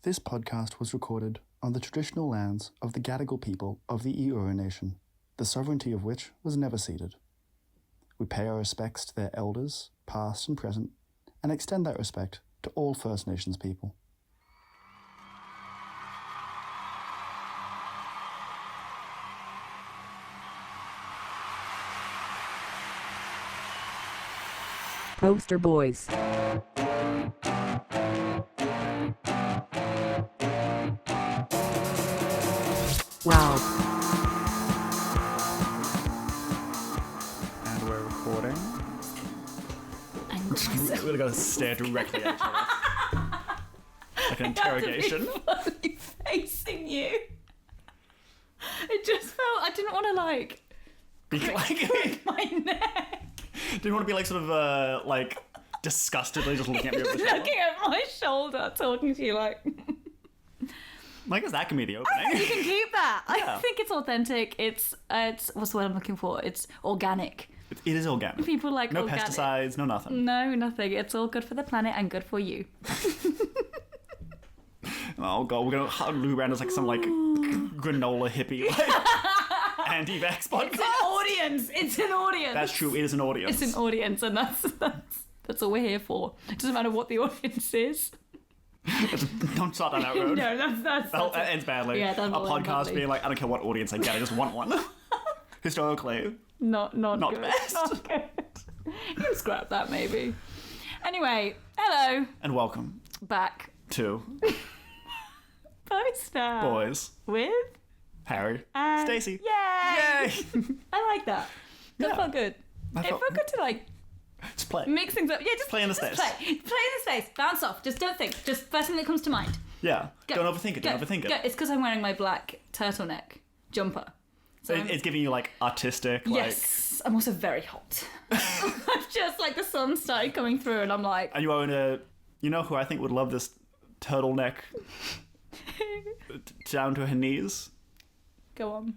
This podcast was recorded on the traditional lands of the Gadigal people of the Eora Nation, the sovereignty of which was never ceded. We pay our respects to their elders, past and present, and extend that respect to all First Nations people. Poster Boys. Wow. And we're recording. We're going to stare directly at each other. Like an interrogation. I have to be fully facing you. It just felt, I didn't want to Be crick my neck. Didn't want to be like sort of like disgustedly just looking at me over the shoulder. Looking at my shoulder, talking to you like... I guess that can be the opening. You can keep that. Yeah. I think it's authentic. It's what's the word I'm looking for? It's organic. It is organic. People like no organic. pesticides, no nothing. No, nothing. It's all good for the planet and good for you. Oh god, we're gonna loop around as like some like granola hippie like anti-vax podcast. It's an audience. It's an audience. That's true. It is an audience. It's an audience, and that's all we're here for. It doesn't matter what the audience is. Don't start down that road. No, that ends badly. Yeah, a podcast badly. being like, I don't care what audience I get, I just want one. Historically, not not good. best. Not good. You can scrap that maybe. Anyway, hello, and welcome back. to Poster Boys with Harry and Stacey. Yay! Yay! I like that. That Yeah. felt good. That It felt- felt good to like Just play. mix things up. Yeah, just Play in the just space. Play in the space. Bounce off. Just don't think. Just first thing that comes to mind. Yeah. Go. Don't overthink it. Go. Don't overthink Go. it. It's because I'm wearing my black turtleneck jumper. So It's giving you like artistic, like. yes, I'm also very hot. I've just like the sun started coming through, and I'm like, And you own a. You know who I think would love this turtleneck down to her knees? go on.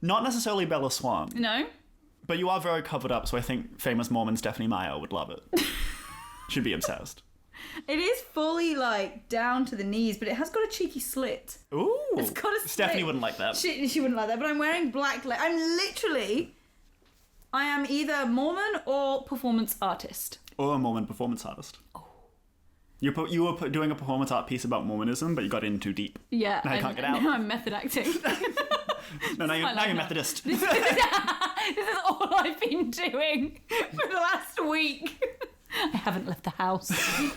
Not necessarily Bella Swan, No. but you are very covered up, so I think famous Mormon Stephanie Meyer would love it. She'd be obsessed. It is fully like down to the knees, but it has got a cheeky slit. Ooh. It's got a Stephanie slit. wouldn't like that. She wouldn't like that, but I'm wearing black. I am either Mormon or performance artist. Or a Mormon performance artist. Oh. You were doing a performance art piece about Mormonism, but you got in too deep. Yeah. Now you can't get out. Now I'm method acting. No, now my you're life Methodist. This is all I've been doing for the last week. I haven't left the house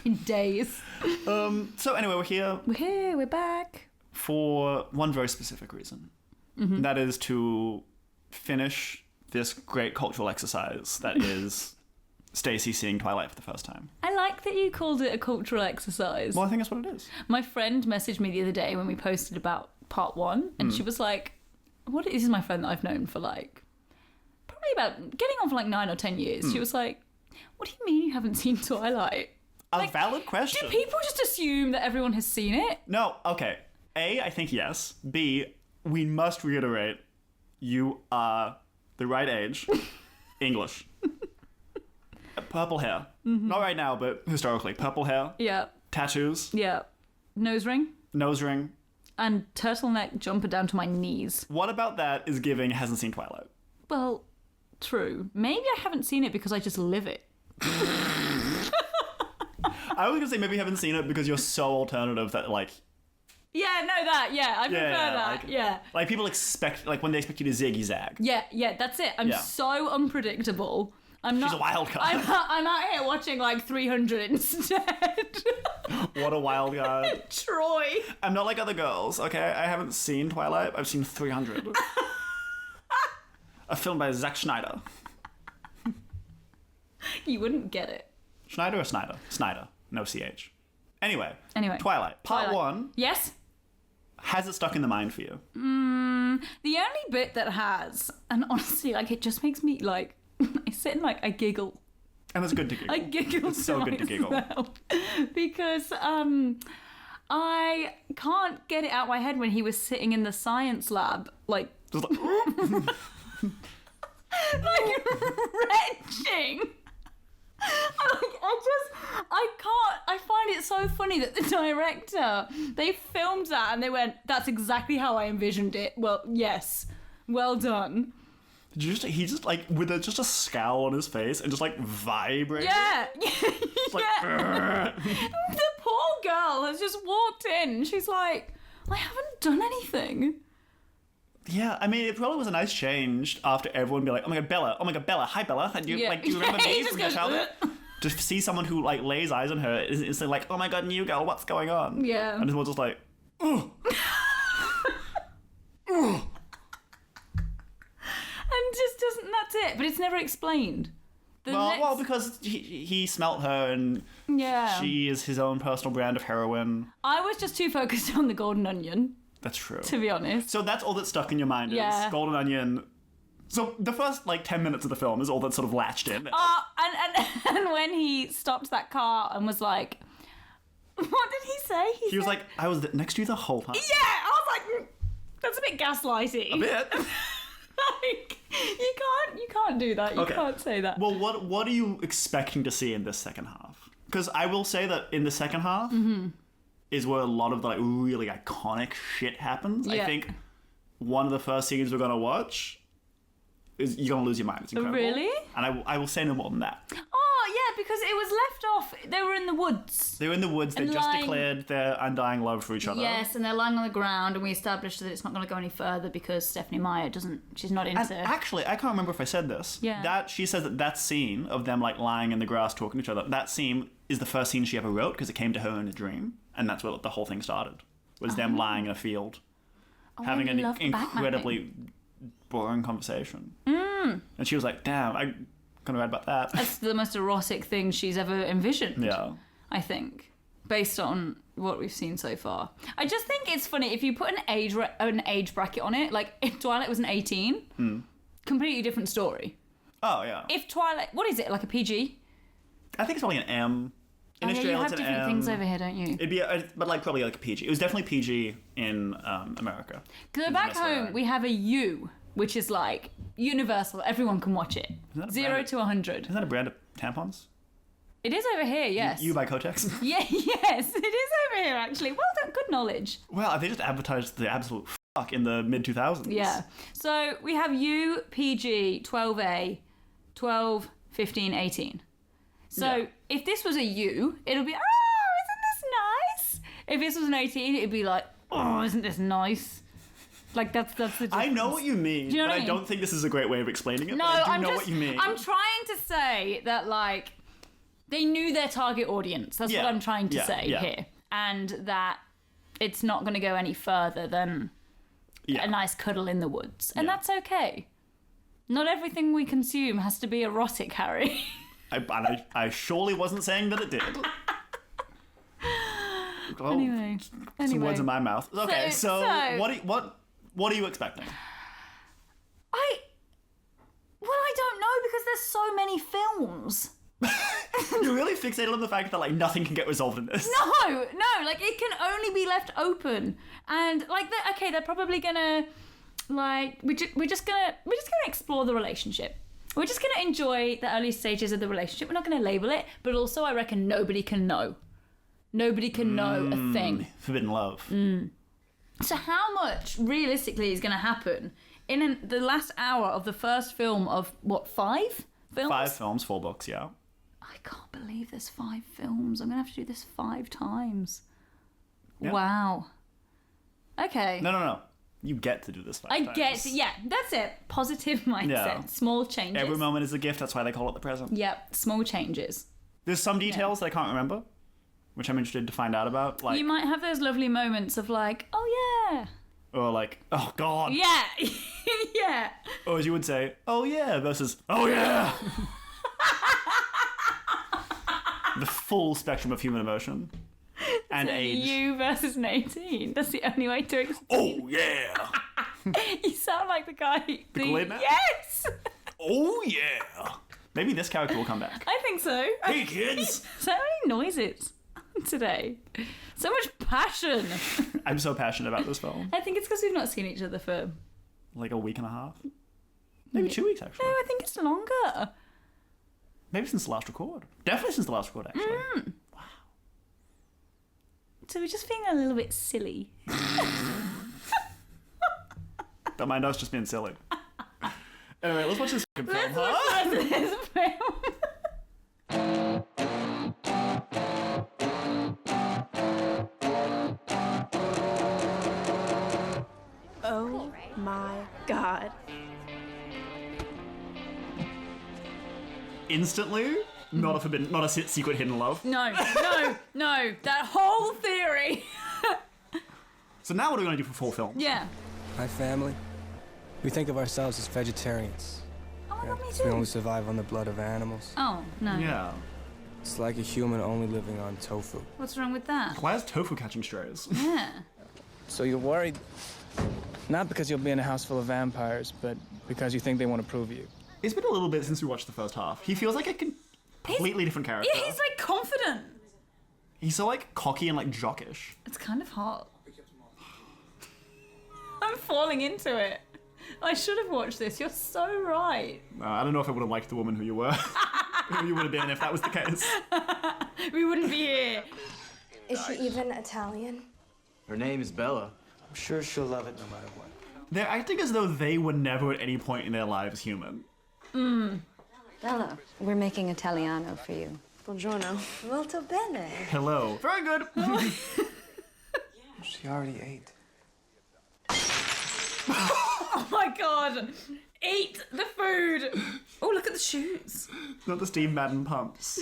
in days. So anyway, we're here We're here, we're back. for one very specific reason. Mm-hmm. That is to finish this great cultural exercise that is Stacey seeing Twilight for the first time. I like that you called it a cultural exercise. Well, I think that's what it is. My friend messaged me the other day when we posted about part 1, and she was like, this is my friend that I've known for like, probably about, getting on for like 9 or 10 years. She was like, what do you mean you haven't seen Twilight? A valid question. Do people just assume that everyone has seen it? No, okay. A, I think yes. B, we must reiterate, you are the right age. English. Purple hair. Not right now, but historically. Purple hair, Yeah, tattoos, yeah. Nose ring nose ring. and turtleneck jumper down to my knees. What about that is giving hasn't seen Twilight? Well, true. Maybe I haven't seen it because I just live it. I was going to say maybe you haven't seen it because you're so alternative that like... Yeah, no, that. Yeah, I prefer that. like, yeah. Like people expect, like when they expect you to ziggy zag. Yeah, that's it. I'm Yeah. so unpredictable. I'm not. She's a wild card. I'm out here watching like 300 instead. What a wild card. Troy. I'm not like other girls, okay? I haven't seen Twilight. I've seen 300. A film by Zack Snyder. You wouldn't get it. Schneider or Snyder? Snyder. No CH. Anyway. Twilight. Part Twilight. 1. Yes. Has it stuck in the mind for you? The only bit that has, and honestly, like it just makes me like, I sit and like I giggle. And it's good to giggle. I giggle It's so good to giggle. myself because I can't get it out my head when he was sitting in the science lab, like Just like, like retching. I find it so funny that the director, they filmed that and they went, that's exactly how I envisioned it. Well, yes. Well done. He just like, with just a scowl on his face and just like vibrating. Yeah. Like, The poor girl has just walked in and she's like, I haven't done anything. yeah, I mean, it probably was a nice change after everyone be like, oh my god, Bella, hi Bella. Do you, Yeah. like, do you remember He me just from your goes, childhood? To see someone who like lays eyes on her is like, oh my god, new girl, what's going on? Yeah. And everyone's just like, oh. And just doesn't, that's it. But it's never explained. Well, because he smelt her and yeah. she is his own personal brand of heroin. I was just too focused on the golden onion, That's true. to be honest. So that's all that's stuck in your mind Yeah. is Golden Onion. So the first like 10 minutes of the film is all that's sort of latched in. And when he stopped that car and was like, what did he say? He was said- like, I was next to you the whole time. yeah, I was like, that's a bit gaslighty. A bit. Like, you can't do that. You Okay. can't say that. Well, what are you expecting to see in this second half? Because I will say that in the second half is where a lot of the like really iconic shit happens. I Yeah. think one of the first scenes we're gonna watch is you're gonna lose your mind. It's incredible. Really? And I will say no more than that. Oh, yeah, because it was left off. They were in the woods. They were in the woods. They And just lying- declared their undying love for each other. Yes, and they're lying on the ground, and we established that it's not going to go any further because Stephanie Meyer she's not And into... actually, I can't remember if I said this. Yeah. That she says that scene of them like lying in the grass talking to each other. That scene is the first scene she ever wrote because it came to her in a dream, and that's where the whole thing started. Was them lying in a field, having I an love incredibly boring conversation. And she was like, "Damn, I'm gonna write about that." That's the most erotic thing she's ever envisioned. Yeah. I think, based on what we've seen so far. I just think it's funny if you put an age bracket on it. Like if Twilight was an 18, completely different story. Oh yeah. If Twilight, what is it, like a PG? I think it's probably an M. In Oh, yeah, Australia, you have it's an different M. things over here, don't you? It'd be, but like probably like a PG. It was definitely PG in America. Because back home we have a U, which is like universal. Everyone can watch it. that a 0 brand? to 100. Isn't that a brand of tampons? It is over here, yes. You buy Kotex? Yeah, yes, it is over here actually. Well done, good knowledge. Well, they just advertised the absolute fuck in the mid 2000s. Yeah. So we have U, PG, 12A, 12, 15, 18. So Yeah. if this was a U, it'll be, oh, isn't this nice? If this was an 18, it'd be like, oh, isn't this nice? Like that's the difference. I know what you mean, Do you know but what I I mean? don't think this is a great way of explaining it. No, but I do I'm know just, what you mean. I'm trying to say that like they knew their target audience. That's Yeah. what I'm trying to Yeah, say yeah. here. And that it's not going to go any further than Yeah. a nice cuddle in the woods. And Yeah. that's okay. Not everything we consume has to be erotic, Harry. I surely wasn't saying that it did. Oh, Anyway. some words in my mouth. Okay, so so- what are you expecting? I don't know because there's so many films. You're really fixated on the fact that like nothing can get resolved in this. No, like it can only be left open, and like they're probably gonna like we're just gonna explore the relationship. We're just gonna enjoy the early stages of the relationship. We're not gonna label it, but also I reckon nobody can know. Nobody can know a thing. Forbidden love. So how much realistically is gonna happen in the last hour of the first film of what 5 films? 5 films, 4 books, yeah. I can't believe there's 5 films. I'm gonna have to do this 5 times. Yeah. Wow. Okay. No. You get to do this 5 times. get, yeah, that's it. Positive mindset. Yeah. Small changes. Every moment is a gift, that's why they call it the present. Yep, small changes. There's some details that I can't remember, which I'm interested to find out about. Like, You might have those lovely moments of like, oh yeah. or like, oh god. Yeah. Yeah. Or as you would say, oh yeah, versus, oh yeah. The full spectrum of human emotion. And age. You versus an 18. That's the only way to explain. Oh yeah. You sound like the guy. The Kool-Aid Man? Yes! Oh yeah. Maybe this character will come back. I think so. Hey kids. So many noises today. So much passion. I'm so passionate about this film. I think it's because we've not seen each other for... Like a week and a half. Maybe 2 weeks actually. No, I think it's longer. Maybe since the last record. Definitely since the last record, actually. Wow. So we're just being a little bit silly. Don't mind us just being silly. Anyway, let's watch this film, Let's huh? watch this film. Oh my god. Instantly, not a secret hidden love. No. That whole theory. So now what are we going to do for full film? Yeah. My family, we think of ourselves as vegetarians. Oh, Yeah, me 'cause we only too. survive on the blood of animals. Oh, no. Yeah. It's like a human only living on tofu. What's wrong with that? Why is tofu catching strays? Yeah. So you're worried, not because you'll be in a house full of vampires, but because you think they want to prove you. It's been a little bit since we watched the first half. He feels like a completely different character. Yeah, he's like confident. He's so like cocky and like jockish. It's kind of hot. I'm falling into it. I should have watched this. You're so right. I don't know if I would have liked the woman who you were. Who you would have been if that was the case. We wouldn't be here. Is she even Italian? Her name is Bella. I'm sure she'll love it no matter what. They're acting as though they were never at any point in their lives human. Bella, we're making Italiano for you. Buongiorno. Molto bene. Hello. Very good. She already ate. Oh my god. Eat the food. Oh, look at the shoes. Not the Steve Madden pumps.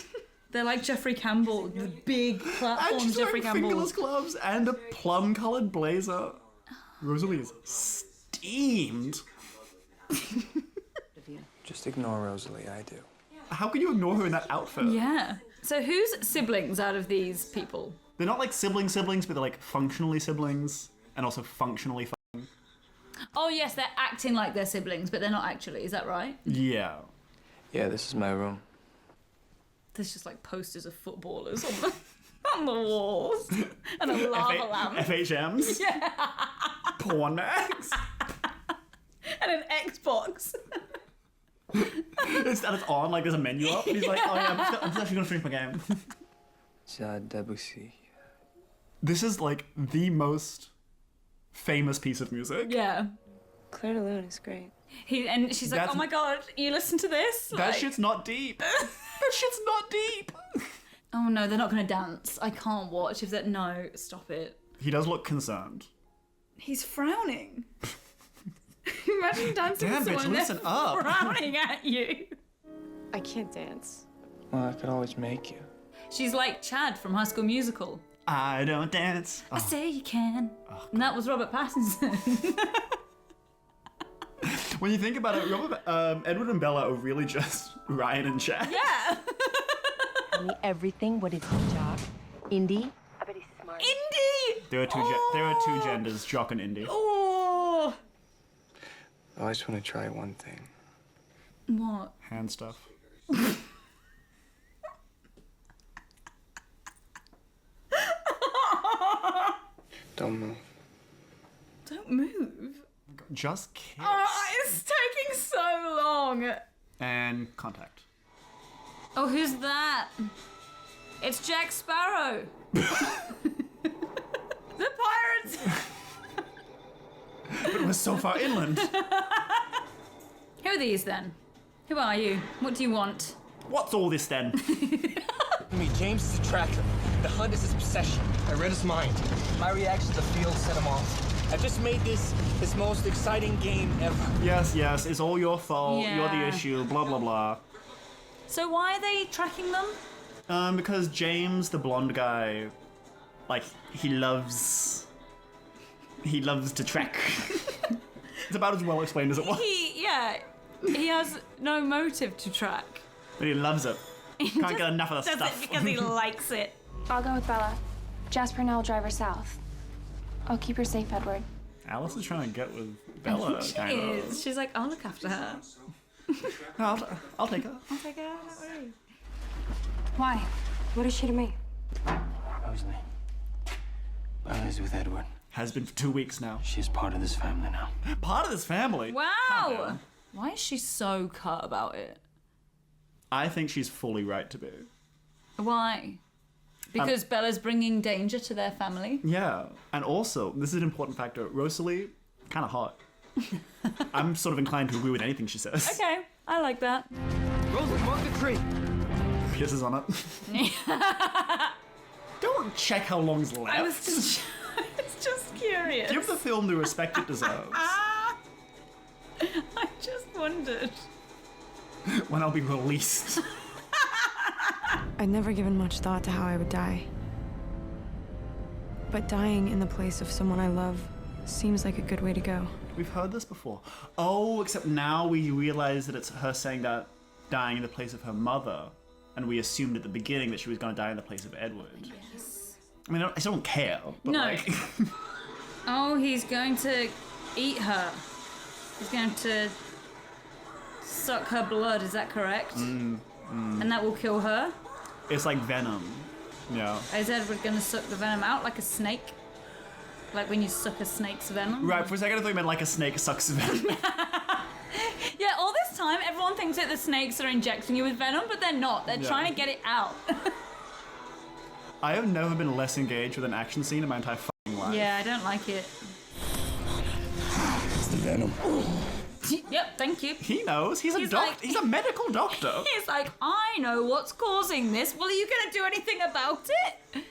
They're like Jeffrey Campbell, the big And platform she's Jeffrey wearing Campbell. fingerless gloves and a plum-coloured blazer. Rosalie is steamed. Just ignore Rosalie, I do. How can you ignore her in that outfit? Yeah. So who's siblings out of these people? They're not like siblings, but they're like functionally siblings and also functionally. Oh yes, they're acting like they're siblings, but they're not actually. Is that right? Yeah. Yeah, this is my room. There's just like posters of footballers on the on the walls and a lava lamp FHMs. Yeah. Porn mags. And an Xbox. It's on, like there's a menu up, and he's like, oh yeah, I'm just actually gonna finish my game. Debussy. This is like the most famous piece of music. Yeah. Claire de Lune is great. And she's like, That's- oh my god, you listen to this? That Like- shit's not deep. That shit's not deep. Oh no, they're not gonna dance. I can't watch if that. No, stop it. He does look concerned. He's frowning. Imagine dancing Damn, with bitch, someone and listen they're up. frowning at you. I can't dance. Well, I could always make you. She's like Chad from High School Musical. I don't dance. I say you can. And that was Robert Pattinson. When you think about it, Edward and Bella are really just Ryan and Chad. Yeah. Tell me everything. What is his job? Indie? I bet he's smart. Indie. There are two genders, jock and indie. Oh. I just want to try one thing. What? Hand stuff. Don't move. Don't move. Just kiss. Oh, it's taking so long. And contact. Oh, who's that? It's Jack Sparrow. The pirates. But it was so far inland. Who are these then? Who are you? What do you want? What's all this then? Me, James is a tracker. The hunt is his obsession. I read his mind. My reaction to the field set him off. I just made this most exciting game ever. Yes, it's all your fault. You're the Yeah. issue. Blah blah blah. So why are they tracking them? Because James, the blonde guy, like he loves to track. It's about as well explained as it was, He has no motive to track. but he loves it. Can't get enough of the Does stuff. it because he likes it. I'll go with Bella. Jasper and I will drive her south. I'll keep her safe, Edward. Alice is trying to get with Bella. She kind of. is. She's like, I'll look after her. No, I'll take her. I'll take her. Don't worry. Why? What is she to me? Rosalie. Bella's with Edward. Has been for 2 weeks now. She's part of this family now. Part of this family. Calm Wow. down. Why is she so cut about it? I think she's fully right to be. Why? Because Bella's bringing danger to their family. Yeah, and also, this is an important factor, Rosalie, kind of hot. I'm sort of inclined to agree with anything she says. Okay, I like that. Rosalie, mark the tree. Kisses on it. Don't check how long's left. I was just curious. Give the film the respect it deserves. I just wondered. When I'll be released. I'd never given much thought to how I would die. But dying in the place of someone I love seems like a good way to go. We've heard this before. Oh, except now we realize that it's her saying that dying in the place of her mother, and we assumed at the beginning that she was going to die in the place of Edward. Yes. I mean, I still don't care. But No. Like... Oh, he's going to eat her. He's going to suck her blood, is that correct? And that will kill her? It's like venom. Yeah. Is Edward going to suck the venom out like a snake? Like when you suck a snake's venom? Right, for a second I thought you meant like a snake sucks venom. Yeah, all this time everyone thinks that the snakes are injecting you with venom, but they're not. They're trying to get it out. I have never been less engaged with an action scene in my entire fucking life. Yeah, I don't like it. It's the venom. Yep, thank you. He knows. He's a medical doctor. He's like, I know what's causing this. Well, are you going to do anything about it?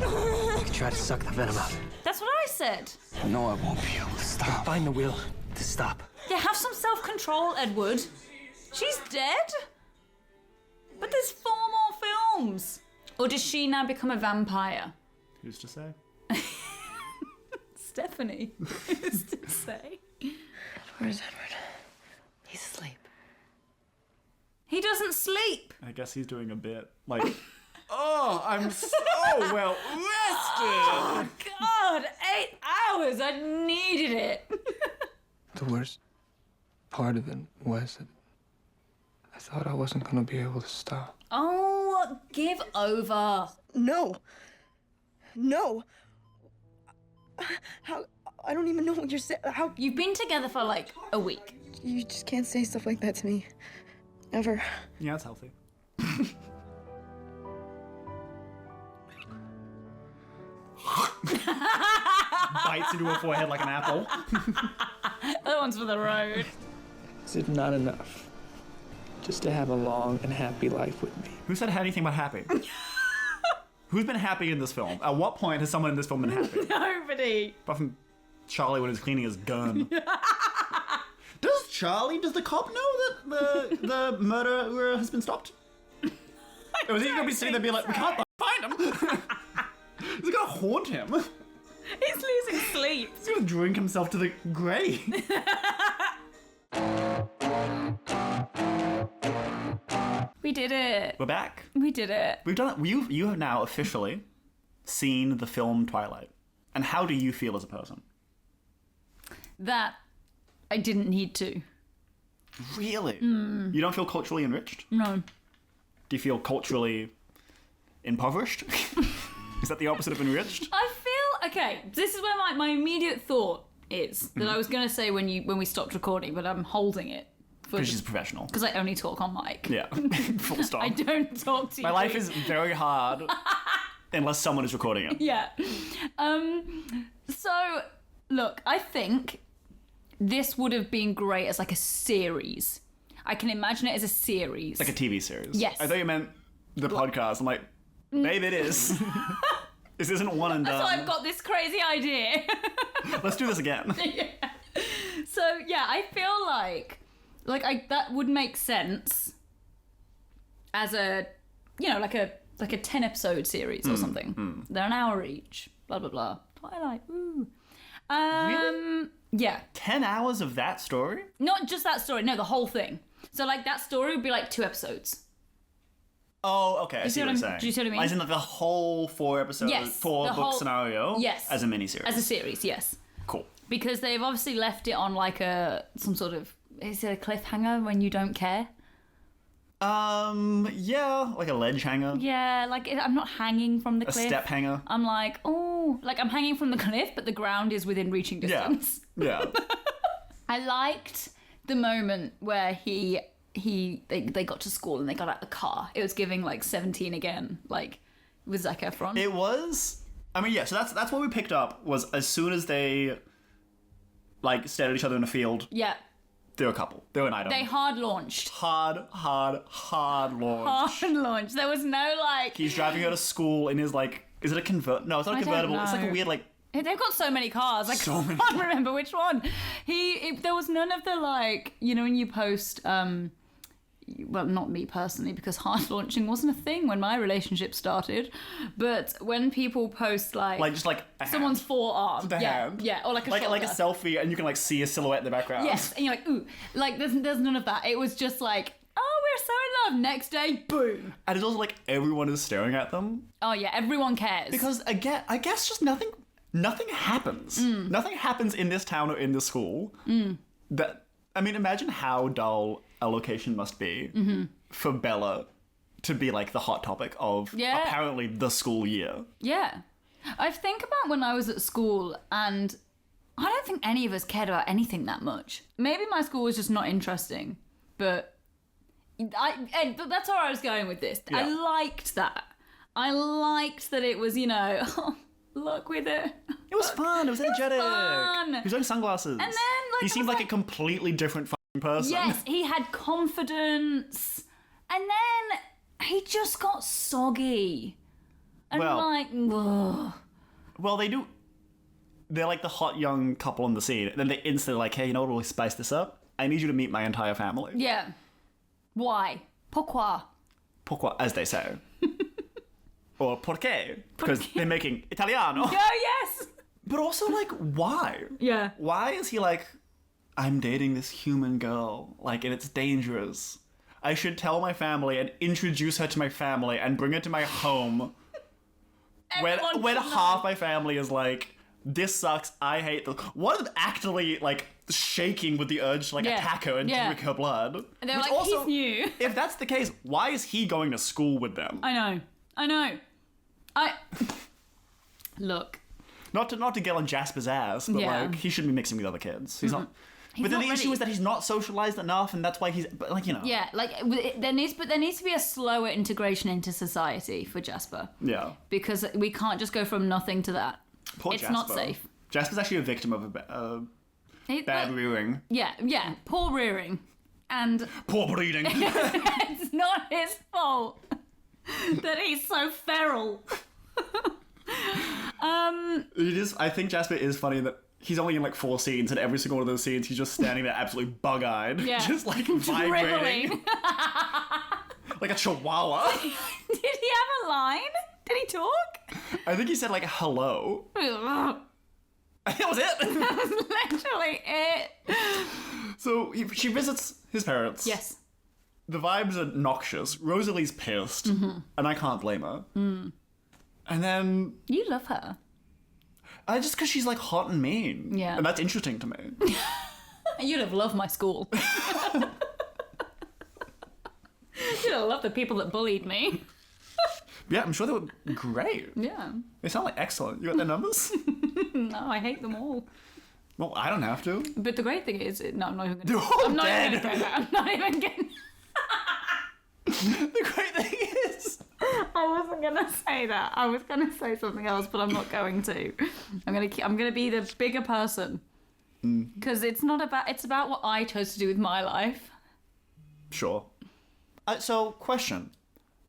You can try to suck the venom out. That's what I said. No, I won't be able to stop. Find the will to stop. Yeah, have some self-control, Edward. She's dead. But there's 4 more films. Or does she now become a vampire? Who's to say? Stephanie. Who's to say? Where's Edward? He's asleep. He doesn't sleep. I guess he's doing a bit. Like, oh, I'm so well rested. Oh, God, 8 hours. I needed it. The worst part of it was that I thought I wasn't gonna be able to stop. Oh, give over. No. No. How? I don't even know what you're saying. How? You've been together for like a week. You just can't say stuff like that to me. Ever. Yeah, it's healthy. Bites into her forehead like an apple. That one's for the road. Is it not enough just to have a long and happy life with me? Who said anything about happy? Who's been happy in this film? At what point has someone in this film been happy? Nobody. Apart from Charlie when he's cleaning his gun. Does the cop know that the murderer has been stopped? Or is he gonna be sitting there being like, we can't find him? He's gonna haunt him. He's losing sleep. He's gonna drink himself to the grave. We did it. We're back. We did it. We've done it. You have now officially seen the film Twilight. And how do you feel as a person? That I didn't need to. Really? You don't feel culturally enriched? No. Do you feel culturally impoverished? Is that the opposite of enriched? I feel okay. This is where my immediate thought is that I was going to say when we stopped recording, but I'm holding it Because she's a professional. Because I only talk on mic. Yeah. Full stop. I don't talk to you. My life is very hard unless someone is recording it. Yeah. So look, I think this would have been great as like a series. I can imagine it as a series. Like a TV series. Yes. I thought you meant the podcast. I'm like, maybe it is. This isn't one and done. So I've got this crazy idea. Let's do this again. Yeah. So yeah, I feel like that would make sense as a, like a 10 episode series or something. They're an hour each. Blah blah blah. Twilight. Ooh. Really? Yeah. 10 hours of that story? Not just that story. No, the whole thing. So like that story would be like 2 episodes. Oh, okay. I see what you're saying. Do you see what I mean? As in like the whole 4 episodes, Yes, 4 the book whole- scenario. Yes. As a miniseries. As a series, yes. Cool. Because they've obviously left it on like some sort of, is it a cliffhanger when you don't care? Yeah, like a ledge hanger. Yeah, like I'm not hanging from the cliff. A step hanger. I'm like, oh, like I'm hanging from the cliff, but the ground is within reaching distance. Yeah. I liked the moment where he they got to school and they got out the car. It was giving like 17 again, like with Zac Efron. It was. I mean, yeah. So that's what we picked up was as soon as they like stared at each other in a field. Yeah. They were a couple. They were an item. They hard launched. Hard launch. Hard launch. There was no like. He's driving her to school in his like. Is it a convert? No, it's not a convertible. It's like a weird like. They've got so many cars. I can't remember which one. There was none of the like. You know when you post. Well, not me personally, because hard launching wasn't a thing when my relationship started. But when people post like just like someone's forearm, the hand, or like a shoulder. like a selfie, and you can like see a silhouette in the background. Yes, and you're like, ooh, like there's none of that. It was just like, oh, we're so in love. Next day, boom. And it's also like everyone is staring at them. Oh yeah, everyone cares because again, I guess just nothing happens. Nothing happens in this town or in this school. That I mean, imagine how dull a location must be for Bella to be like the hot topic of apparently the school year. Yeah. I think about when I was at school and I don't think any of us cared about anything that much. Maybe my school was just not interesting, but that's where I was going with this. Yeah. I liked that. I liked that it was, you know, look with it. It was fun. It was energetic. It was fun. He was wearing sunglasses. And then like he seemed like a completely different person. Yes, he had confidence. And then he just got soggy. And ugh. Well, they do. They're like the hot young couple on the scene. And then they instantly like, hey, you know what will really spice this up? I need you to meet my entire family. Yeah. Why? Pourquoi? Pourquoi, as they say. Or perché, because they're making Italiano. Oh, yes! But also, like, why? Yeah. Why is he like, I'm dating this human girl, like, and it's dangerous. I should tell my family and introduce her to my family and bring her to my home. when half my family is like, this sucks, I hate this. One of them actually, like, shaking with the urge to, like, attack her and drink her blood. And they're like, also, he's new. If that's the case, why is he going to school with them? I know. Look. Not to get on Jasper's ass, but like he shouldn't be mixing with other kids. He's not. But then the issue is that he's not socialized enough, and that's why he's like, you know. Yeah, like there needs to be a slower integration into society for Jasper. Yeah. Because we can't just go from nothing to that. Poor Jasper. It's not safe. Jasper's actually a victim of a bad rearing. Yeah, poor rearing, and poor breeding. It's not his fault that he's so feral. It is. I think Jasper is funny that he's only in like 4 scenes, and every single one of those scenes, he's just standing there, absolutely bug-eyed, just like vibrating, like a chihuahua. Did he have a line? Did he talk? I think he said like hello. I think that was it. That was literally it. So she visits his parents. Yes. The vibes are noxious. Rosalie's pissed, and I can't blame her. And then... You love her. Just because she's, like, hot and mean. Yeah. And that's interesting to me. You'd have loved my school. You'd have loved the people that bullied me. Yeah, I'm sure they were great. Yeah. They sound like excellent. You got their numbers? No, I hate them all. Well, I don't have to. But the great thing is... No, I'm not even going to... I'm not even going to go there. I'm not even going The great thing is... I wasn't gonna say that. I was gonna say something else, but I'm not going to. I'm gonna be the bigger person because it's about what I chose to do with my life. Sure. So, question: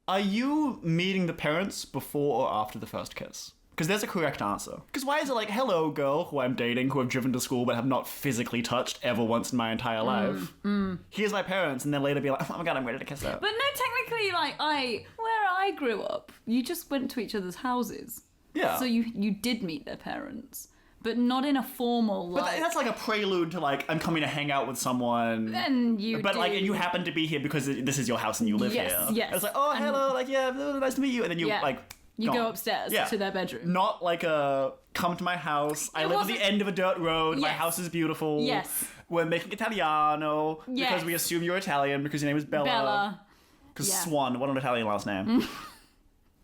are you meeting the parents before or after the first kiss? Because there's a correct answer. Because why is it like, hello, girl who I'm dating, who I've driven to school but have not physically touched ever once in my entire life? Here's my parents, and then later be like, oh my god, I'm ready to kiss her. But no, technically, like, where I grew up, you just went to each other's houses. Yeah. So you did meet their parents, but not in a formal, like... But that's like a prelude to, like, I'm coming to hang out with someone. Then you But, like, you happen to be here because this is your house and you live here. Yes. And it's like, oh, hello, like, yeah, nice to meet you. And then you, like... You go upstairs to their bedroom. Not like come to my house. I live at the end of a dirt road. Yes. My house is beautiful. Yes. We're making Italiano because we assume you're Italian because your name is Bella. Because Swan, what an Italian last name.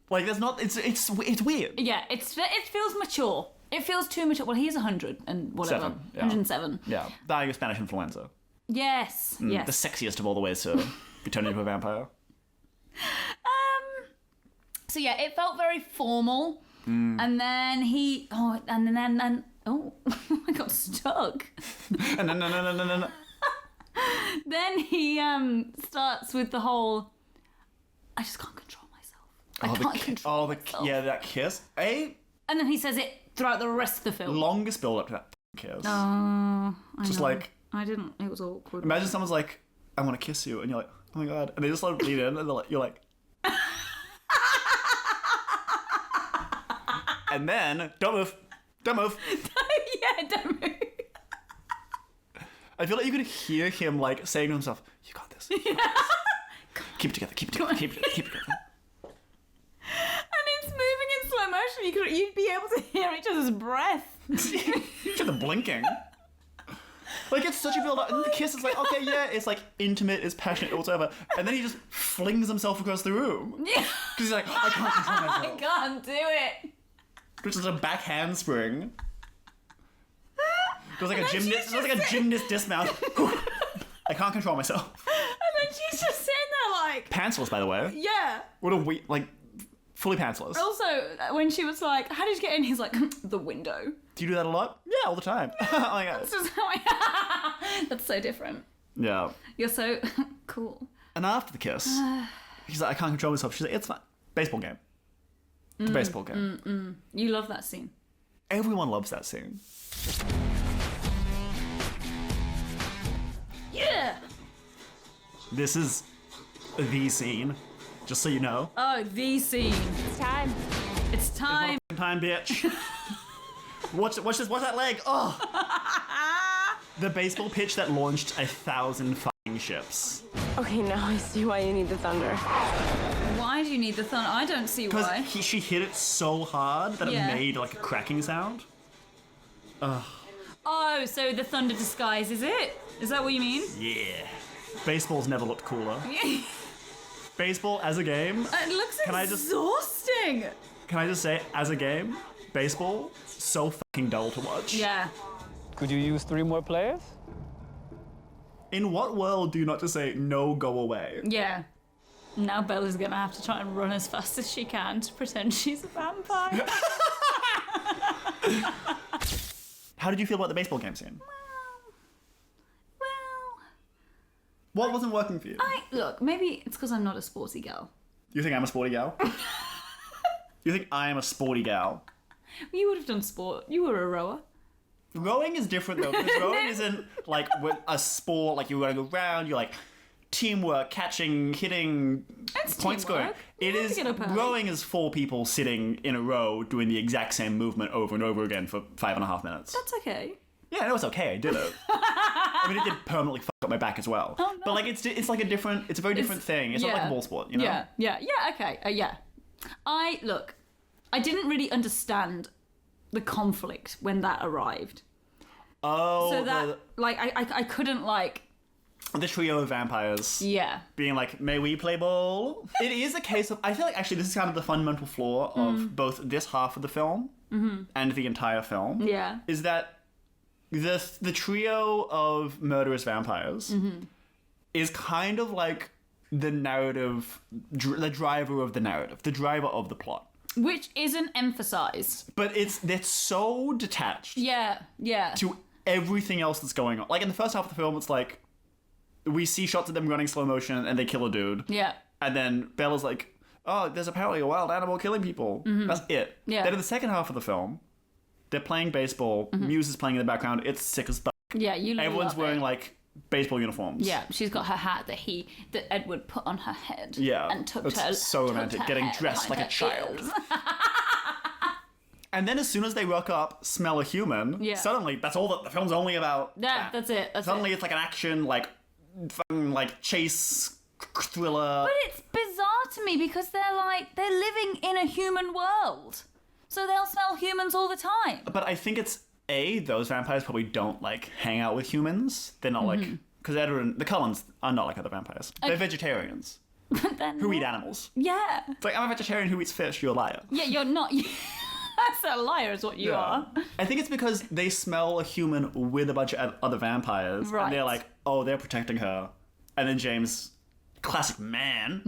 Like, there's not... It's weird. Yeah, it feels mature. It feels too mature. Well, he's 100 and whatever. 107. Yeah. Dying of Spanish influenza. Yes. Yes. The sexiest of all the ways to be turned into a vampire. So yeah, it felt very formal. And then I got stuck. No. Then he starts with the whole, I just can't control myself. I can't control myself. Yeah, that kiss. And then he says it throughout the rest of the film. Longest build up to that kiss. I Just know. like, I didn't. It was awkward. imagine someone's like, I want to kiss you, and you're like, oh my god, and they just like lean in, and they're like, you're like, and then don't move. Yeah, don't move. I feel like you could hear him like saying to himself, "You got this. You got this. Keep it together. Keep it together. Keep it together." And it's moving in slow motion. You'd be able to hear each other's breath. Each other blinking. Like, it's such a build up, and the kiss is like, okay, yeah, it's like intimate, it's passionate, whatever, and then he just flings himself across the room. Yeah. Because he's like, I can't control myself. I can't do it. Which is a back handspring. It was like a gymnast dismount. I can't control myself. And then she's just sitting there like... Pantsless, by the way. Yeah. What a week, like, fully pantsless. Also, when she was like, how did you get in? He's like, the window. Do you do that a lot? Yeah, all the time. Oh my god. That's just how I... That's so different. Yeah. You're so cool. And after the kiss, he's like, I can't control myself. She's like, it's fine. Baseball game. It's a baseball game. You love that scene. Everyone loves that scene. Yeah. This is the scene, just so you know. Oh, the scene. It's time. It's time. It's time, bitch. Watch this. Watch that leg. Oh. The baseball pitch that launched 1,000 fucking ships. Okay, now I see why you need the thunder. Why do you need the thunder? I don't see why. Because she hit it so hard that it made like a cracking sound. Ugh. Oh, so the thunder disguises it? Is that what you mean? Yeah. Baseball's never looked cooler. Baseball as a game. It looks exhausting. Can I just say, as a game, baseball, so fucking dull to watch. Yeah. Could you use 3 more players? In what world do you not just say, no, go away? Yeah. Now Bella's gonna have to try and run as fast as she can to pretend she's a vampire. How did you feel about the baseball game scene? What wasn't working for you? Look, maybe it's because I'm not a sporty girl. You think I'm a sporty gal? You think I am a sporty gal? You would have done sport. You were a rower. Rowing is different though, because rowing isn't like a sport, like you're running around, you're like teamwork, catching, hitting, point scoring. It is, rowing is 4 people sitting in a row doing the exact same movement over and over again for 5.5 minutes. That's okay. Yeah, no, it's okay, I did it. I mean, it did permanently fuck up my back as well. Oh, no. But like, it's like it's a very different thing. It's not like a ball sport, you know? Yeah, okay, yeah. I didn't really understand the conflict when that arrived. Oh. So that, I couldn't, the trio of vampires. Yeah. Being like, may we play ball? It is a case of, I feel like actually this is kind of the fundamental flaw of both this half of the film and the entire film. Yeah. Is that the trio of murderous vampires is kind of like the narrative, the driver of the narrative, the driver of the plot. Which isn't emphasized. But they're so detached. Yeah. To everything else that's going on. Like in the first half of the film, it's like, we see shots of them running slow motion and they kill a dude. Yeah. And then Bella's like, oh, there's apparently a wild animal killing people. That's it. Yeah. Then in the second half of the film, they're playing baseball, Muse is playing in the background, it's sick as fuck. Yeah, everyone's wearing like baseball uniforms. Yeah, she's got her hat that Edward put on her head. Yeah. And tucked it's her so romantic, getting dressed like a child. And then as soon as they rock up, smell a human, suddenly that's all that the film's only about. Yeah, that's it. Suddenly it's like an action, fucking chase thriller. But it's bizarre to me because they're living in a human world. So they'll smell humans all the time. But I think it's those vampires probably don't hang out with humans. They're not because Edward and the Cullens are not like other vampires. They're vegetarians who eat animals. Yeah. It's like, I'm a vegetarian who eats fish, you're a liar. Yeah, you're not. That's a liar is what you are. I think it's because they smell a human with a bunch of other vampires. Right. And they're like, oh, they're protecting her. And then James, classic man,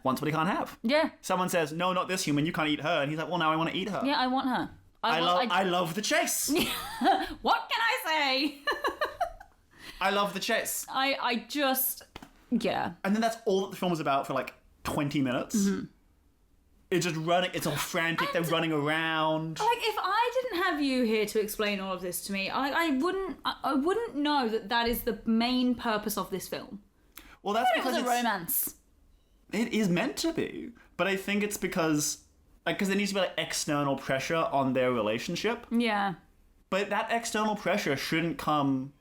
wants what he can't have. Yeah. Someone says, no, not this human, you can't eat her. And he's like, well, now I want to eat her. Yeah, I want her. I love the chase. What can I say? I love the chase. I just... Yeah. And then that's all that the film was about for like 20 minutes. Mm-hmm. It's just running. It's all frantic. They're running around. Like, if I didn't have you here to explain all of this to me, I wouldn't know that is the main purpose of this film. Well, that's because it's a romance. It is meant to be, but I think it's because there needs to be like external pressure on their relationship. Yeah. But that external pressure shouldn't come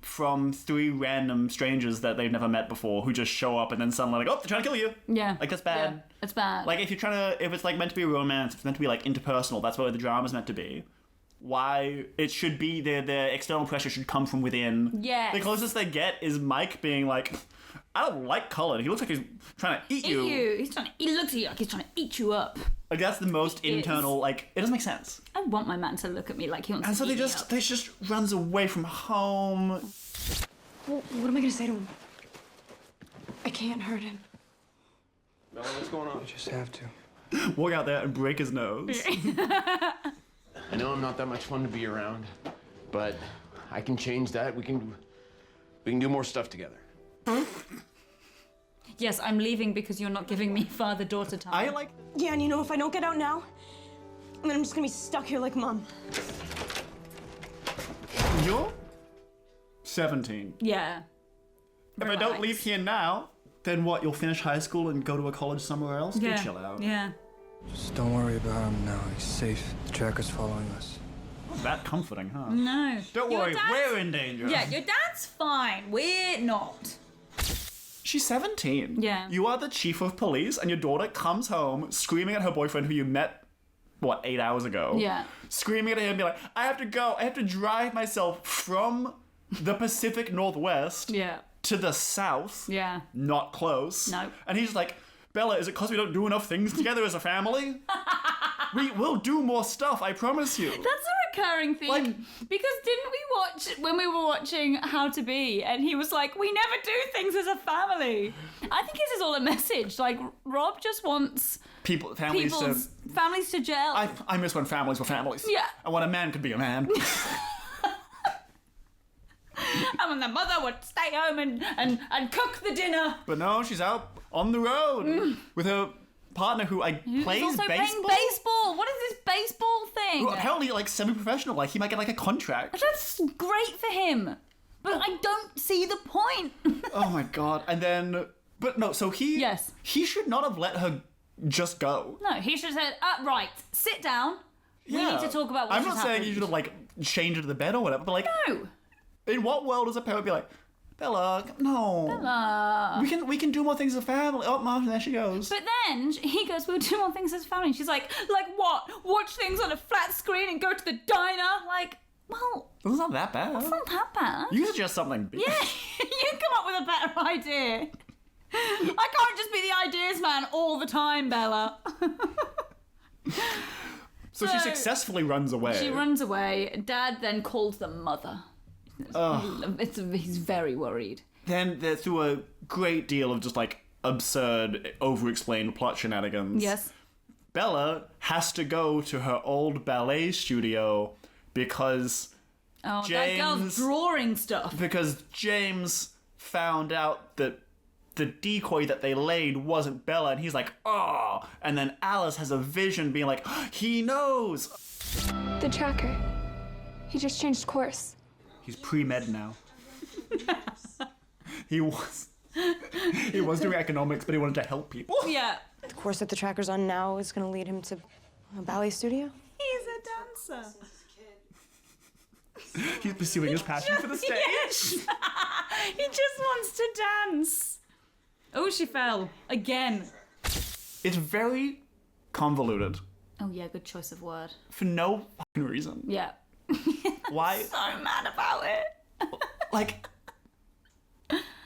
from 3 random strangers that they've never met before who just show up and then suddenly like, oh, they're trying to kill you. Yeah. Like, that's bad. Yeah, it's bad. Like, if it's like meant to be a romance, if it's meant to be like interpersonal, that's what the drama's meant to be. Why it should be the external pressure should come from within. Yes. The closest they get is Mike being like, I don't like Cullen. He looks like he's trying to eat you. He looks at you like he's trying to eat you up. Like, that's the most internal, like, it doesn't make sense. I want my man to look at me like he wants and to eat me up. And so they just runs away from home. Well, what am I gonna say to him? I can't hurt him. Bella, what's going on? You just have to. Walk out there and break his nose. I know I'm not that much fun to be around, but I can change that. We can do more stuff together. Yes, I'm leaving because you're not giving me father-daughter time. Yeah, and you know, if I don't get out now, then I'm just gonna be stuck here like Mom. You're 17. Yeah. If I don't leave here now, then what? You'll finish high school and go to a college somewhere else? Yeah. Do chill out. Yeah. Just don't worry about him now. He's safe. The tracker's following us. Not that comforting, huh? No. Don't worry, we're in danger. Yeah, your dad's fine. We're not. She's 17. Yeah. You are the chief of police, and your daughter comes home screaming at her boyfriend who you met, 8 hours ago? Yeah. Screaming at him, being like, I have to go. I have to drive myself from the Pacific Northwest to the South. Yeah. Not close. No. And he's like, Bella, is it because we don't do enough things together as a family? We will do more stuff, I promise you. That's a recurring theme. Because didn't we watch, when we were watching How to Be, and he was like, we never do things as a family. I think this is all a message. Like, Rob just wants families to gel. I miss when families were families. Yeah. And when a man could be a man. And when the mother would stay home and cook the dinner. But no, she's out on the road with her partner who plays also baseball. Playing baseball. What is this baseball thing? Who apparently semi-professional. Like, he might get a contract. That's great for him. But I don't see the point. Oh my god. And then, but no, so he should not have let her just go. No, he should have said, right, sit down. We need to talk about what I'm not saying you should have changed into the bed or whatever, but no. In what world does a parent be like, Bella, no. Bella. We can do more things as a family. Oh, Mom, there she goes. But then he goes, we'll do more things as a family. And she's like what? Watch things on a flat screen and go to the diner? Like, well... It's not that bad. It's not that bad. You suggest something big. Yeah, you come up with a better idea. I can't just be the ideas man all the time, Bella. So she successfully runs away. She runs away. Dad then calls the mother. He's very worried. Then they're through a great deal of just absurd, over-explained plot shenanigans. Yes. Bella has to go to her old ballet studio because that girl's drawing stuff. Because James found out that the decoy that they laid wasn't Bella, and he's like, oh. And then Alice has a vision being like, he knows. The tracker. He just changed course. He's pre-med now. He was doing economics, but he wanted to help people. Yeah. The course that the tracker's on now is going to lead him to a ballet studio? He's a dancer. He's pursuing his passion for the stage. Yes. He just wants to dance. Oh, she fell. Again. It's very convoluted. Oh, yeah, good choice of word. For no fucking reason. Yeah. Why? I'm so mad about it.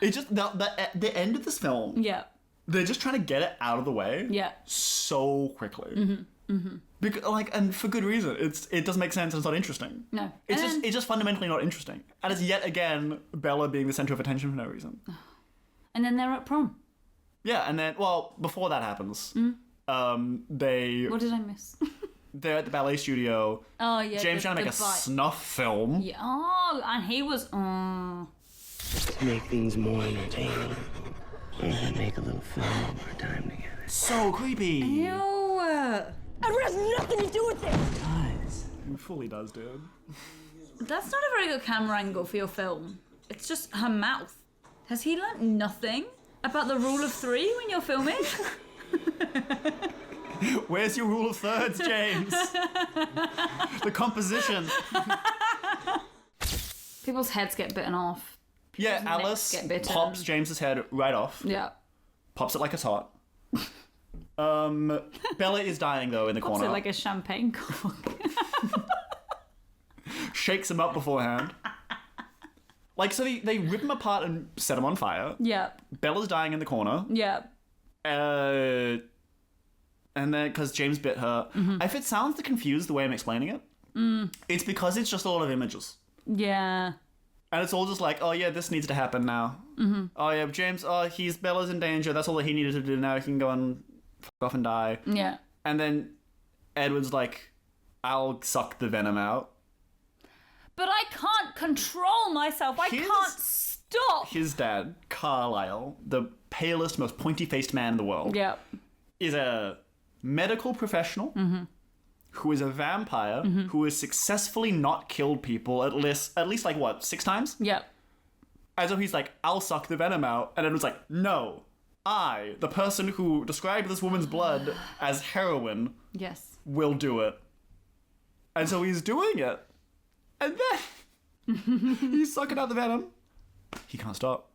It just the end of this film. Yeah. They're just trying to get it out of the way. Yeah. So quickly. Mm-hmm. Because, and for good reason. It doesn't make sense and it's not interesting. No. It's just fundamentally not interesting. And it's yet again Bella being the center of attention for no reason. And then they're at prom. Yeah, and then, before that happens, they... What did I miss? They're at the ballet studio. Oh, yeah. James trying to make a snuff film. Yeah. Oh, and he was... To make things more entertaining, we're gonna make a little film of our time together. So creepy. Ew. Edward has nothing to do with it. It fully does, dude. That's not a very good camera angle for your film. It's just her mouth. Has he learnt nothing about the rule of 3 when you're filming? Where's your rule of thirds, James? The composition. People's heads get bitten off. Yeah, People's Alice necks get bitten. pops James's head right off. Yeah. Pops it like it's hot. Bella is dying though in the Pops corner. it like a champagne cork. Shakes him up beforehand. So they rip him apart and set him on fire. Yeah. Bella's dying in the corner. Yeah. And then, because James bit her. If it sounds confused the way I'm explaining it, it's because it's just a lot of images. Yeah. And it's all just like, oh yeah, this needs to happen now. Oh yeah, James, Bella's in danger. That's all that he needed to do now. He can go and fuck off and die. Yeah. And then Edward's like, I'll suck the venom out. But I can't control myself. I can't stop. His dad, Carlisle, the palest, most pointy-faced man in the world, is a medical professional who is a vampire who has successfully not killed people at least 6 times? Yeah. And so he's like, I'll suck the venom out. And Edward's like, no, I, the person who described this woman's blood as heroin, will do it. And so he's doing it. And then he's sucking out the venom. He can't stop.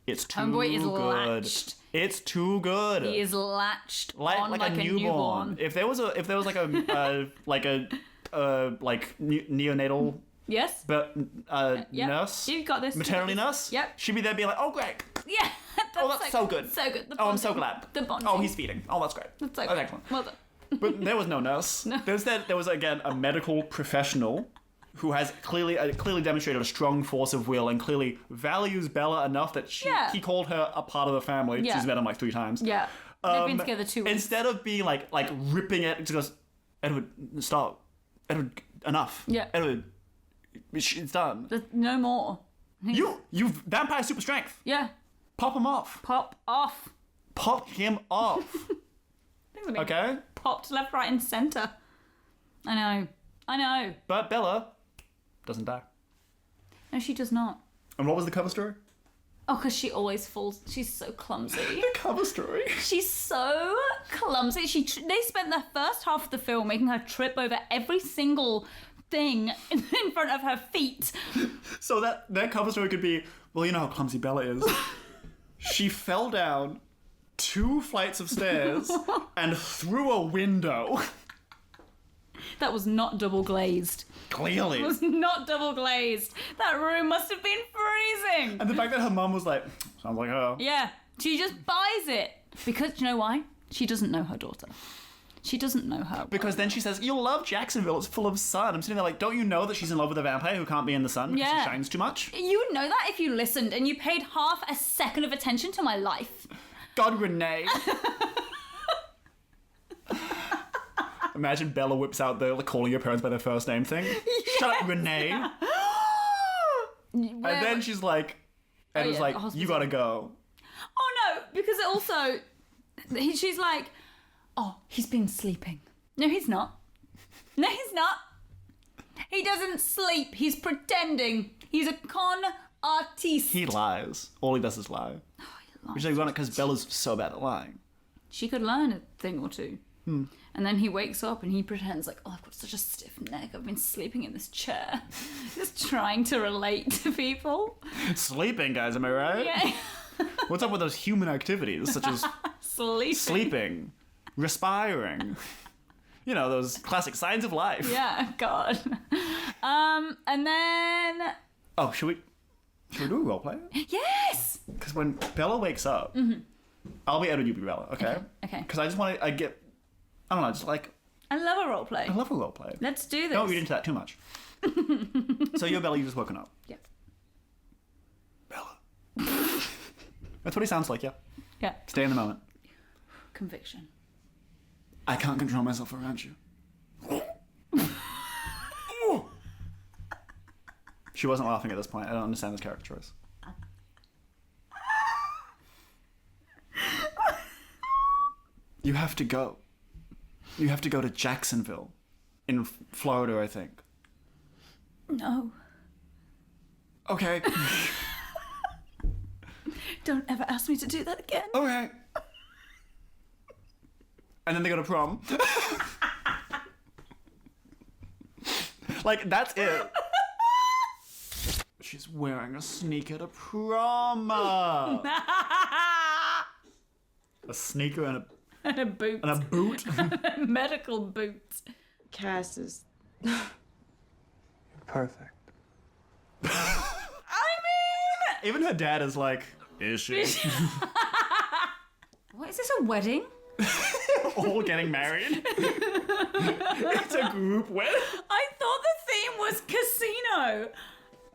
It's too Homeboy is good. latched. It's too good. He is latched on like a newborn. If there was like a neonatal yes, but nurse, you got this, maternity nurse, she'd be there being like, oh great, yeah, that's so good, so good. I'm so glad. The bonding. Oh, he's feeding. Oh, that's great. That's so That's good. excellent. Well done. But there was no nurse. No. There was again a medical professional who has clearly demonstrated a strong force of will and clearly values Bella enough that he called her a part of the family. Yeah. She's met him like 3 times. Yeah. They've been together 2 weeks. Instead of being like ripping it, she goes, Edward, stop. Edward, enough. Yeah. Edward, it's done. There's no more. You vampire super strength. Yeah. Pop him off. Pop off. Pop him off. Okay? Popped left, right, and centre. I know. But Bella doesn't die. No, she does not. And what was the cover story? Oh, because she always falls. She's so clumsy. The cover story. She's so clumsy. They spent the first half of the film making her trip over every single thing in front of her feet. So that cover story could be, well, you know how clumsy Bella is. She fell down 2 flights of stairs and through a window. That was not double glazed. Clearly. It was not double glazed. That room must have been freezing. And the fact that her mum was like, sounds like her. Yeah, she just buys it. Because, do you know why? She doesn't know her daughter. She doesn't know her. Because then she says, you'll love Jacksonville, it's full of sun. I'm sitting there like, don't you know that she's in love with a vampire who can't be in the sun because she shines too much? You would know that if you listened and you paid half a second of attention to my life. God, Renee. Imagine Bella whips out the calling your parents by their first name thing. Yes. Shut up, Renee. And then she's like, Edward's like, you gotta go. Oh no, because it also, she's like, oh, he's been sleeping. No, he's not. No, he's not. He doesn't sleep. He's pretending. He's a con artiste. He lies. All he does is lie. Oh, he lies. Which is ironic because Bella's so bad at lying. She could learn a thing or two. And then he wakes up and he pretends like, oh, I've got such a stiff neck. I've been sleeping in this chair. Just trying to relate to people. Sleeping, guys, am I right? Yeah. What's up with those human activities such as sleeping, respiring? You know, those classic signs of life. Yeah, God. And then... Oh, should we do a role play? Yes! Because when Bella wakes up, I'll be Edward, you be Bella, okay? Okay. Because I just want to, I don't know, just like I love a role play. I love a role play. Let's do this. Don't read into that too much. So you're Bella, you just woken up. Yeah. Bella. That's what he sounds like, yeah. Yeah. Stay in the moment. Conviction. I can't control myself around you. She wasn't laughing at this point. I don't understand this character choice. You have to go. You have to go to Jacksonville. In Florida, I think. No. Okay. Don't ever ask me to do that again. Okay. And then they go to prom. Like, that's it. She's wearing a sneaker to prom. A sneaker and a boot. And a boot. A medical boot. Cass is... Perfect. I mean... Even her dad is like, is she? What, is this a wedding? All getting married? It's a group wedding? I thought the theme was casino.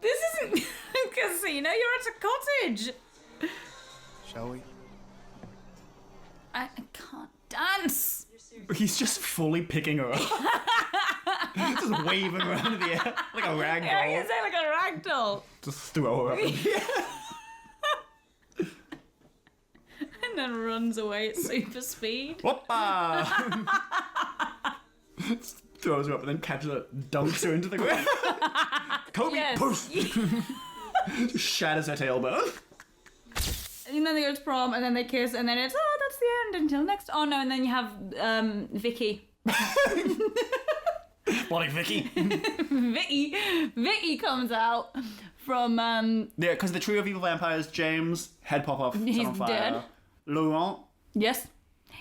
This isn't a casino, you're at a cottage. Shall we? I can't dance. He's just fully picking her up. Just waving around in the air like a rag doll. Yeah, you say like a rag doll. Just throw her up. And then runs away at super speed. Whoppa! Throws her up and then catches her, dunks her into the ground. Kobe, Yes. poof! Just shatters her tailbone. And then they go to prom, and then they kiss, and then it's, oh, that's the end until next. Oh no, and then you have Vicky. Bloody Vicky. Vicky comes out from Yeah, because the trio of evil vampires, James, head pop off, He's set on fire. dead. Laurent. Yes.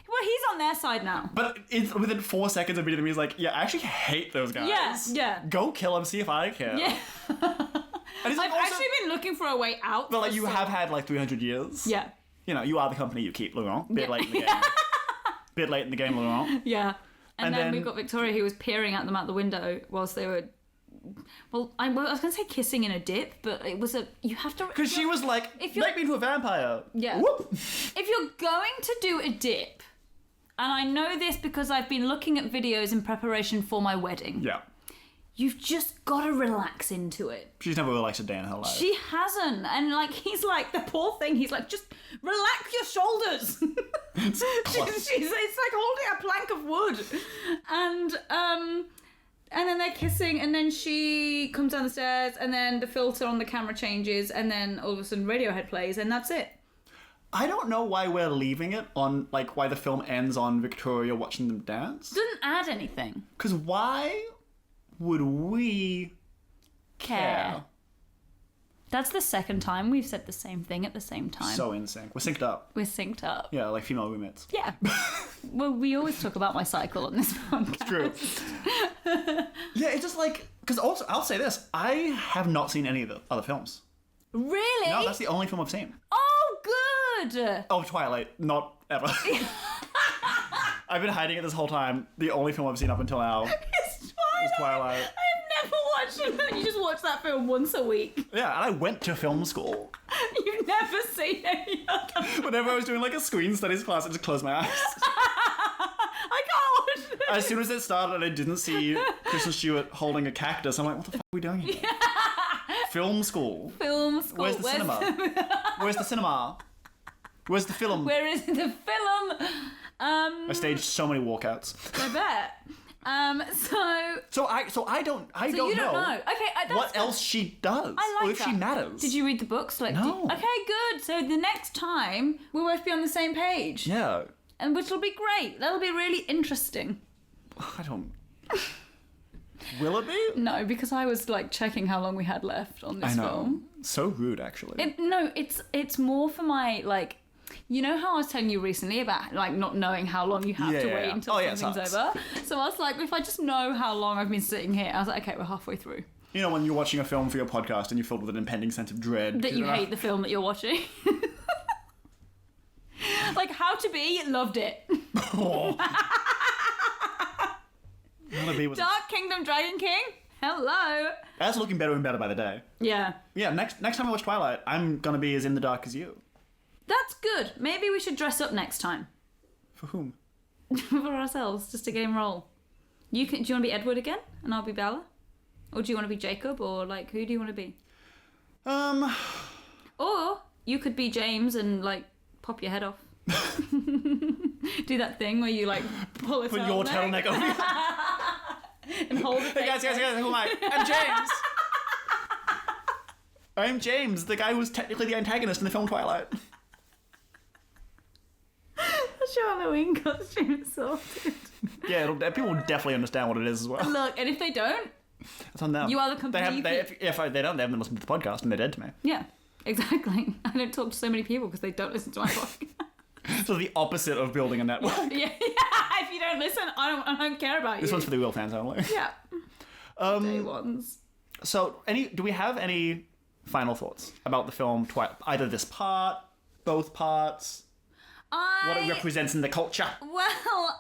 Well, he's on their side now. But it's within 4 seconds of meeting him, he's like, yeah, I actually hate those guys. Yeah. Go kill him, see if I care. Yeah. And he's like, I've also, actually been looking for a way out. but like, for you have had like 300 years. Yeah. You know, you are the company you keep, Laurent. Bit Yeah. late in the game. Bit late in the game, Laurent. Yeah. And And then then- we've got Victoria who was peering at them out the window whilst they were. Well, I was going to say kissing in a dip, but it was a. You have to. Because she was like, if you're- make me into a vampire. Yeah. Whoop. If you're going to do a dip, and I know this because I've been looking at videos in preparation for my wedding, Yeah. you've just got to relax into it. She's never relaxed a day in her life. She hasn't. And like, he's like, the poor thing, he's like, just relax your shoulders. It's like holding a plank of wood. And then they're kissing, and then she comes down the stairs, and then the filter on the camera changes, and then all of a sudden Radiohead plays, and that's it. I don't know why we're leaving it on, like, why the film ends on Victoria watching them dance. Doesn't add anything. Because why would we care? That's the second time we've said the same thing at the same time. So in sync. We're synced up. We're synced up. Yeah, like female roommates. Yeah. Well, we always talk about my cycle on this podcast. It's true. Yeah, it's just like, because also, I'll say this, I have not seen any of the other films. Really? No, that's the only film I've seen. Oh, good. Oh, Twilight. Not ever. I've been hiding it this whole time. The only film I've seen up until now It's is Twilight. I've never watched it. You just watch that film once a week. Yeah, and I went to film school. You've never seen any other. Whenever I was doing like a screen studies class, I just closed my eyes. I can't watch it. As soon as it started and I didn't see Kristen Stewart holding a cactus, I'm like, what the fuck are we doing here? Film school. Film school. Where's the cinema? Where's the cinema? Where's the film? Where is the film? I staged so many walkouts. I bet. So I don't you don't know. Okay, that's what good. else she does, I like or if that. she matters. Did you read the books? Like, No. Okay, good. So the next time we'll both be on the same page. Yeah, And which will be great. That'll be really interesting. I don't. Will it be? No, because I was like checking how long we had left on this I know. film. So rude, actually. It's more for my like. You know how I was telling you recently about like not knowing how long you have to Yeah. wait until Oh, yeah, it something's sucks. over? So I was like, if I just know how long I've been sitting here, I was like, okay, we're halfway through. You know, when you're watching a film for your podcast and you're filled with an impending sense of dread. That you hate the film that you're watching. Like How to Be, loved it. Dark Kingdom Dragon King. Hello. That's looking better and better by the day. Yeah. Yeah, next time I watch Twilight, I'm gonna be as in the dark as you. That's good. Maybe we should dress up next time. For whom? For ourselves, just to game roll. Do you want to be Edward again, and I'll be Bella? Or do you want to be Jacob, or like who do you want to be? Or you could be James and like pop your head off. Do that thing where you like pull a Put your turtleneck over. And hold it. Hey guys, who am I? I'm James. I'm James, the guy who's technically the antagonist in the film Twilight. That's your Halloween costume sorted. Yeah, people will definitely understand what it is as well. Look, and if they don't, it's on them. You are the complete. If they don't, they haven't listened to the podcast and they're dead to me. Yeah, exactly. I don't talk to so many people because they don't listen to my podcast. So the opposite of building a network. Yeah. If you don't listen, I don't care about you. This one's for the real fans only. Yeah. Day ones. So, do we have any final thoughts about the film Twilight? Either this part, both parts, what it represents in the culture? Well,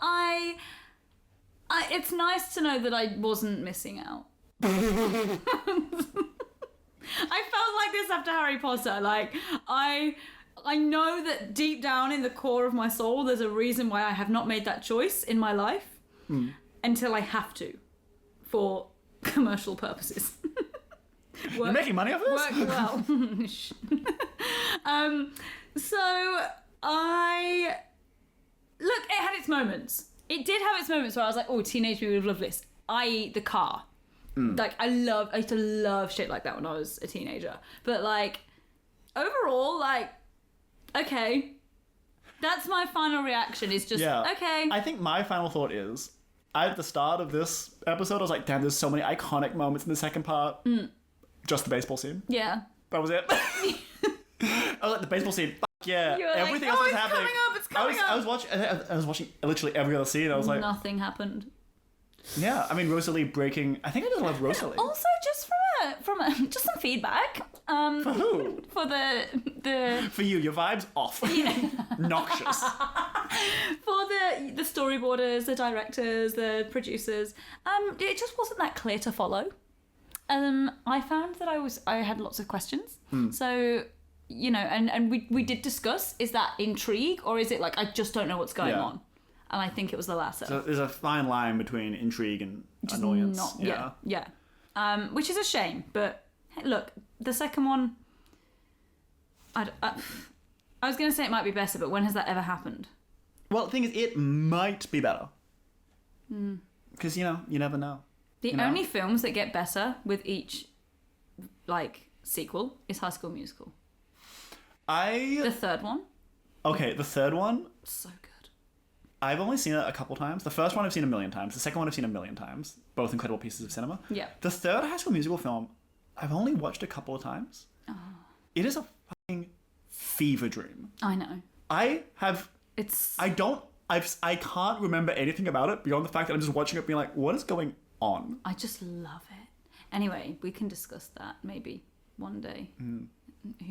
it's nice to know that I wasn't missing out. I felt like this after Harry Potter. Like, I know that deep down in the core of my soul, there's a reason why I have not made that choice in my life until I have to, for commercial purposes. You're making money off this? Work well. So look, it had its moments. It did have its moments where I was like, oh, teenage me would have loved this. I.e. the car. Like, I used to love shit like that when I was a teenager. But like, overall, like, okay. That's my final reaction, is just, okay. I think my final thought is, at the start of this episode, I was like, damn, there's so many iconic moments in the second part. Just the baseball scene. Yeah. That was it. I was like, the baseball scene, yeah. Everything like, else was happening. It's coming up. I was watching literally every other scene. I was like, nothing happened. Yeah, I mean, Rosalie breaking. I think I just love Rosalie. Also, just from just some feedback. For who? For the For you, your vibe's off. Noxious. For the storyboarders, the directors, the producers. It just wasn't that clear to follow. I found that I had lots of questions. So, you know, and we did discuss, is that intrigue or is it like I just don't know what's going on? And I think it was the latter. So there's a fine line between intrigue and just annoyance. Yeah. Which is a shame, but hey, look, the second one, I was going to say it might be better, but when has that ever happened? Well, the thing is, it might be better. Because, you never know. The only films that get better with each, like, sequel is High School Musical. The third one. Okay, the third one. So good. I've only seen it a couple times. The first one I've seen 1,000,000 times. The second one I've seen 1,000,000 times. Both incredible pieces of cinema. Yeah. The third High School Musical film, I've only watched a couple of times. Oh. It is a fucking fever dream. I know. I can't remember anything about it beyond the fact that I'm just watching it being like, what is going on? I just love it. Anyway, we can discuss that maybe one day. Who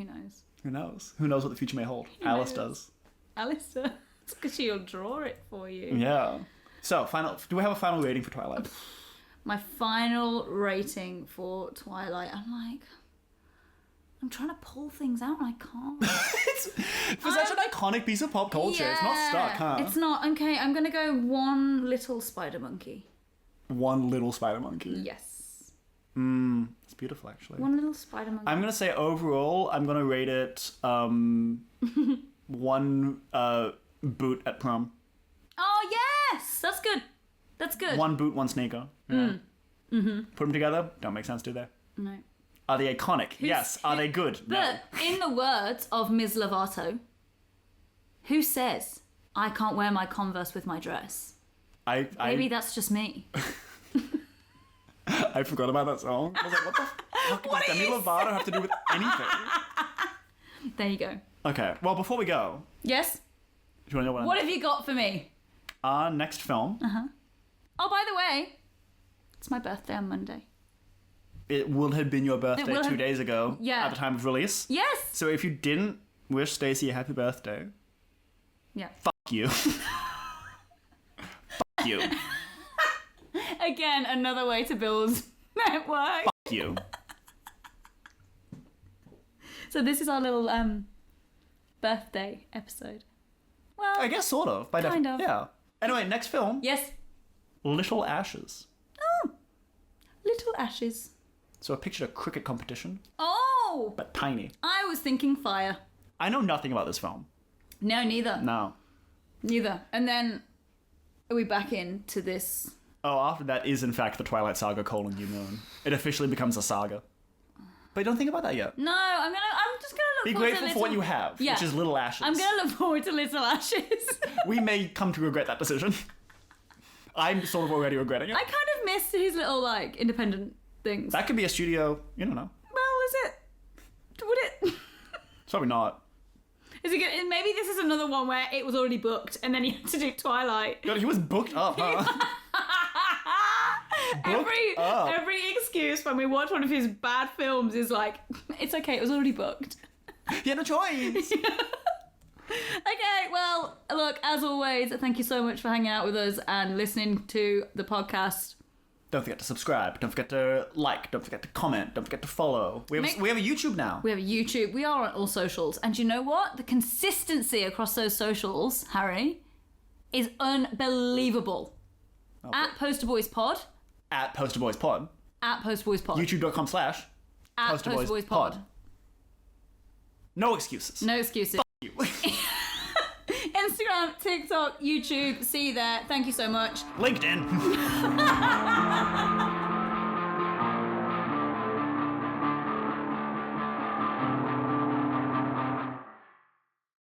knows? Who knows? Who knows what the future may hold? Alice does. Alice does. Because she'll draw it for you. Yeah. So, do we have a final rating for Twilight? My final rating for Twilight, I'm trying to pull things out and I can't. For such an iconic piece of pop culture, it's not stuck, huh? It's not. Okay, I'm going to go one little spider monkey. One little spider monkey? Yes. It's beautiful, actually. One little spider monkey. I'm going to say overall, I'm going to rate it one boot at prom. Oh, yes! That's good. That's good. One boot, one sneaker. Yeah. Put them together, don't make sense, do they? No. Are they iconic? Yes. Are they good? But in the words of Ms. Lovato, who says, I can't wear my Converse with my dress? Maybe that's just me. I forgot about that song. I was like, what the fuck does Demi Lovato have to do with anything? There you go. Okay, well, before we go... Yes? Do you want to know what have you got for me? Our next film... Oh, by the way, it's my birthday on Monday. It would have been your birthday 2 days ago at the time of release. Yes! So if you didn't wish Stacey a happy birthday... Yeah. Fuck you. Fuck you. Again, another way to build network. Fuck you. So this is our little birthday episode. Well, I guess sort of. By kind of. Yeah. Anyway, next film. Yes. Little Ashes. Oh. Little Ashes. So I pictured a cricket competition, Oh. but tiny. I was thinking fire. I know nothing about this film. No, neither. No. Neither. And then are we back into this? Oh, after that is in fact the Twilight Saga : New Moon. It officially becomes a saga. But don't think about that yet. No, I'm just gonna look Be forward grateful to for what you have, which is Little Ashes. I'm gonna look forward to Little Ashes. We may come to regret that decision. I'm sort of already regretting it. I kind of missed his little like independent things. That could be a studio, you don't know. Well, is it? Would it? It's probably not. Is it good? Maybe this is another one where it was already booked and then he had to do Twilight. God, he was booked up, huh? Every excuse when we watch one of his bad films is like, it's okay, it was already booked. He had no choice. Okay, well, look, as always, thank you so much for hanging out with us and listening to the podcast. Don't forget to subscribe. Don't forget to like. Don't forget to comment. Don't forget to follow. We have a YouTube now. We have a YouTube. We are on all socials. And you know what? The consistency across those socials, Harry, is unbelievable. Oh, at PosterBoysPod. At PosterBoysPod. At PosterBoysPod. YouTube.com/ at PosterBoysPod. No excuses. No excuses. Fuck you. Instagram, TikTok, YouTube. See you there. Thank you so much. LinkedIn.